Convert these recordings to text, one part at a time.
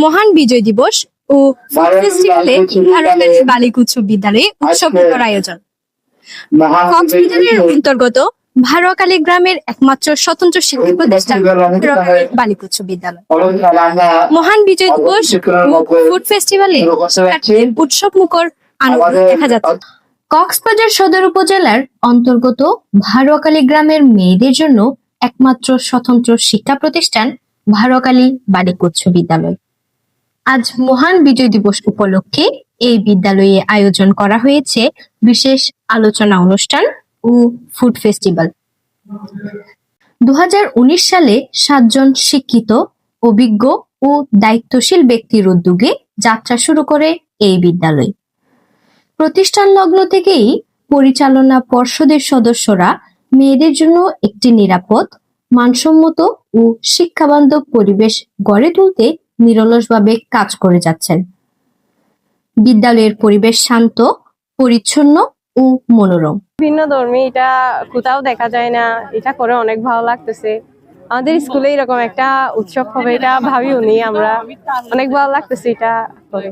মহান বিজয় দিবস ও ফুড ফেস্টিভ্যালে ভারতের বালিকা উচ্চ বিদ্যালয়ে উৎসব মুখর আয়োজন। কক্সবাজারের অন্তর্গত ভারোয়াখালী গ্রামের একমাত্র স্বতন্ত্র শিক্ষা প্রতিষ্ঠান ভারোয়াখালী বালিকা উচ্চ বিদ্যালয় মহান বিজয় দিবস ও ফুড ফেস্টিভ্যালে উৎসব মুখর আনন্দ দেখা যাচ্ছে। কক্সবাজার সদর উপজেলার অন্তর্গত ভারোয়াখালী গ্রামের মেয়েদের জন্য একমাত্র স্বতন্ত্র শিক্ষা প্রতিষ্ঠান ভারোয়াখালী বালিকা উচ্চ বিদ্যালয়। আজ মহান বিজয় দিবস উপলক্ষে এই বিদ্যালয়ে আয়োজন করা হয়েছে বিশেষ আলোচনা অনুষ্ঠান ও ফুড ফেস্টিভ্যাল। 2019 সালে 7 জন শিক্ষিত, অভিজ্ঞ ও দায়িত্বশীল ব্যক্তির উদ্যোগে যাত্রা শুরু করে এই বিদ্যালয়। প্রতিষ্ঠান লগ্ন থেকেই পরিচালনা পর্ষদের সদস্যরা মেয়েদের জন্য একটি নিরাপদ, মানসম্মত ও শিক্ষাবান্ধব পরিবেশ গড়ে তুলতে নিরলসভাবে কাজ করে যাচ্ছেন। বিদ্যালয়ের পরিবেশ শান্ত, পরিচ্ছন্ন ও মনোরম। ভিন্ন ধর্মী এটা কোথাও দেখা যায় না, এটা করে অনেক ভালো লাগতেছে। আমাদের স্কুলে এরকম একটা উৎসব হবে এটা ভাবিও নি আমরা, অনেক ভালো লাগতেছে এটা করে।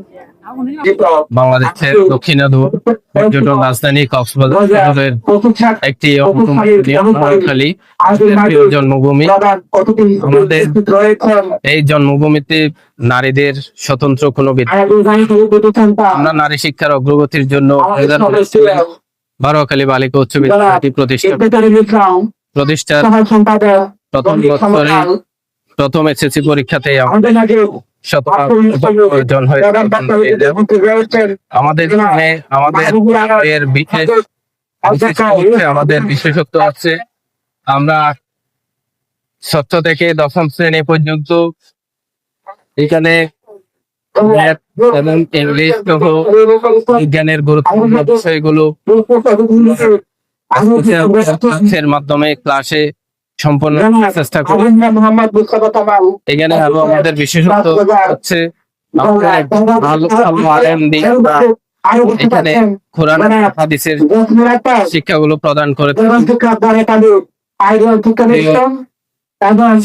বাংলাদেশের দক্ষিণাঞ্চল পর্যটন রাজধানী কক্সবাজারের একটি ভারোয়াখালী জন্মভূমি। আমাদের এই জন্মভূমিতে নারীদের স্বতন্ত্র কোনো আমরা নারী শিক্ষার অগ্রগতির জন্য ভারোয়াখালী বালিকা উচ্চ বিদ্যালয়টি প্রতিষ্ঠার প্রথম এসএসসি পরীক্ষাতে আমাদের বিশেষত্ব আছে, আমরা ষষ্ঠ থেকে দশম শ্রেণী পর্যন্ত এখানে এবং ইংলিশ সহ বিজ্ঞানের গুরুত্বপূর্ণ বিষয়গুলো মাধ্যমে ক্লাসে সম্পন্ন চেষ্টা করি। এখানে আরো আমাদের বিশেষত্ব হচ্ছে এখানে কোরআন হাদিসের শিক্ষাগুলো প্রদান করে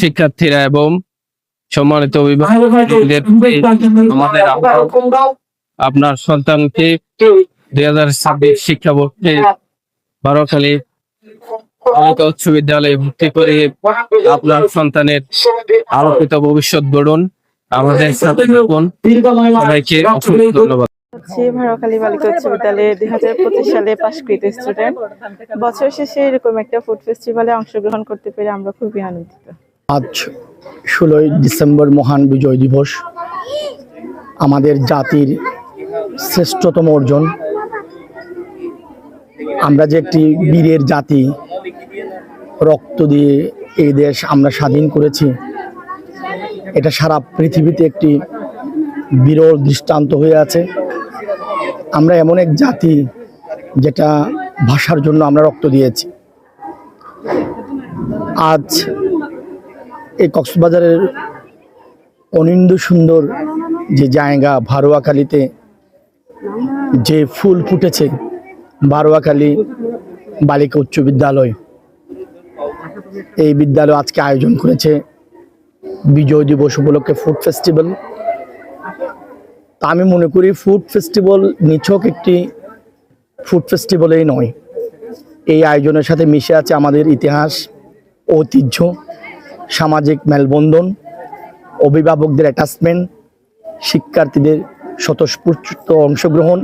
শিক্ষার্থীরা এবং সম্মানিত অভিভাবকদের আমাদের আপনার সন্তানকে 2026 শিক্ষাবর্ষে ভারোয়াখালী বালিকা উচ্চ বিদ্যালয়ে ভর্তি করে আপনার সন্তানের আলোকিত ভবিষ্যৎ গড়ুন। আমাদের সাথে থাকুন। সবাইকে অসংখ্য ধন্যবাদ। ভারোয়াখালী বালিকা উচ্চ বিদ্যালয়ে 2025 সালে পাশকৃত স্টুডেন্ট। বছর শেষে এরকম একটা ফুড ফেস্টিভ্যালে অংশগ্রহণ করতে পেরে আমরা খুবই আনন্দিত। আজ 16 ডিসেম্বর মহান বিজয় দিবস, আমাদের জাতির শ্রেষ্ঠতম অর্জন। আমরা যে একটি বীরের জাতি, রক্ত দিয়ে এই দেশ আমরা স্বাধীন করেছি, এটা সারা পৃথিবীতে একটি বিরল দৃষ্টান্ত হয়ে আছে। আমরা এমন এক জাতি যেটা ভাষার জন্য আমরা রক্ত দিয়েছি। আজ এই কক্সবাজারের অনিন্দ সুন্দর যে জায়গা ভারোয়াখালীতে যে ফুল ফুটেছে, ভারোয়াখালী বালিকা উচ্চ বিদ্যালয়, এই বিদ্যালয় আজকে আয়োজন করেছে বিজয় দিবস উপলক্ষে ফুড ফেস্টিভ্যাল। তা আমি মনে করি ফুড ফেস্টিভ্যাল নিছক একটি ফুড ফেস্টিভ্যালেই নয়, এই আয়োজনের সাথে মিশে আছে আমাদের ইতিহাস, ঐতিহ্য, সামাজিক মেলবন্ধন, অভিভাবকদের অ্যাটাচমেন্ট, শিক্ষার্থীদের স্বতঃস্ফূর্ত অংশগ্রহণ,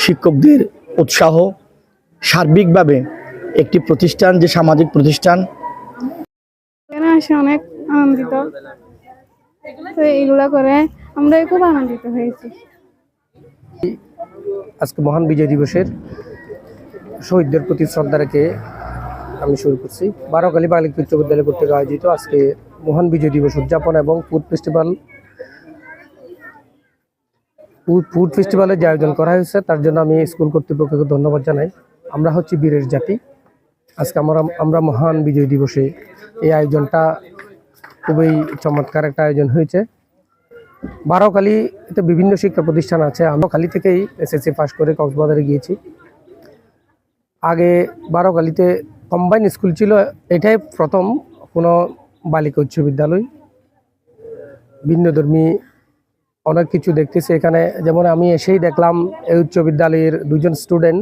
শিক্ষকদের উৎসাহ, সার্বিকভাবে একটি প্রতিষ্ঠান যে সামাজিক প্রতিষ্ঠান। অনেক আনন্দিত, তো এইগুলা করে আমরা খুব আনন্দিত হয়েছি। আজকে মহান বিজয় দিবসের শহীদদের প্রতি শ্রদ্ধা রেখে আমি শুরু করছি। ভারোয়াখালী বালিকা উচ্চ বিদ্যালয় কর্তৃক আয়োজিত আজকে মহান বিজয় দিবস উদযাপন এবং ফুড ফেস্টিভ্যালের যে আয়োজন করা হয়েছে তার জন্য আমি স্কুল কর্তৃপক্ষকে ধন্যবাদ জানাই। আমরা হচ্ছে বীরের জাতি। আজকে আমরা মহান বিজয় দিবসে এই আয়োজনটা খুবই চমৎকার একটা আয়োজন হয়েছে। ভারোয়াখালীতে বিভিন্ন শিক্ষা প্রতিষ্ঠান আছে। আমরা খালি থেকেই এসএসসি পাস করে কক্সবাজারে গিয়েছি। আগে ভারোয়াখালীতে কম্বাইন স্কুল ছিল, এটাই প্রথম কোনো বালিকা উচ্চ বিদ্যালয়। ভিন্নধর্মী অনেক কিছু দেখতেছি এখানে। যেমন আমি এসেই দেখলাম এই উচ্চ বিদ্যালয়ের 2 জন স্টুডেন্ট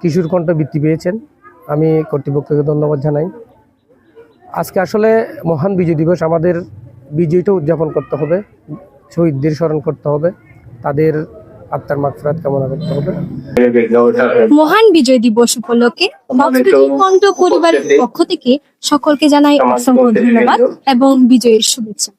কিশোর কণ্ঠ বৃত্তি পেয়েছেন। আমি কর্তৃপক্ষকে ধন্যবাদ জানাই। আজকে আসলে মহান বিজয় দিবস, আমাদের বিজয়টা উদযাপন করতে হবে, শহীদদের স্মরণ করতে হবে, তাদের আত্মার মাগফিরাত কামনা করতে হবে। মহান বিজয় দিবস উপলক্ষে কক্সবাজার কণ্ঠ পরিবারের পক্ষ থেকে সকলকে জানাই অসংখ্য ধন্যবাদ এবং বিজয়ের শুভেচ্ছা।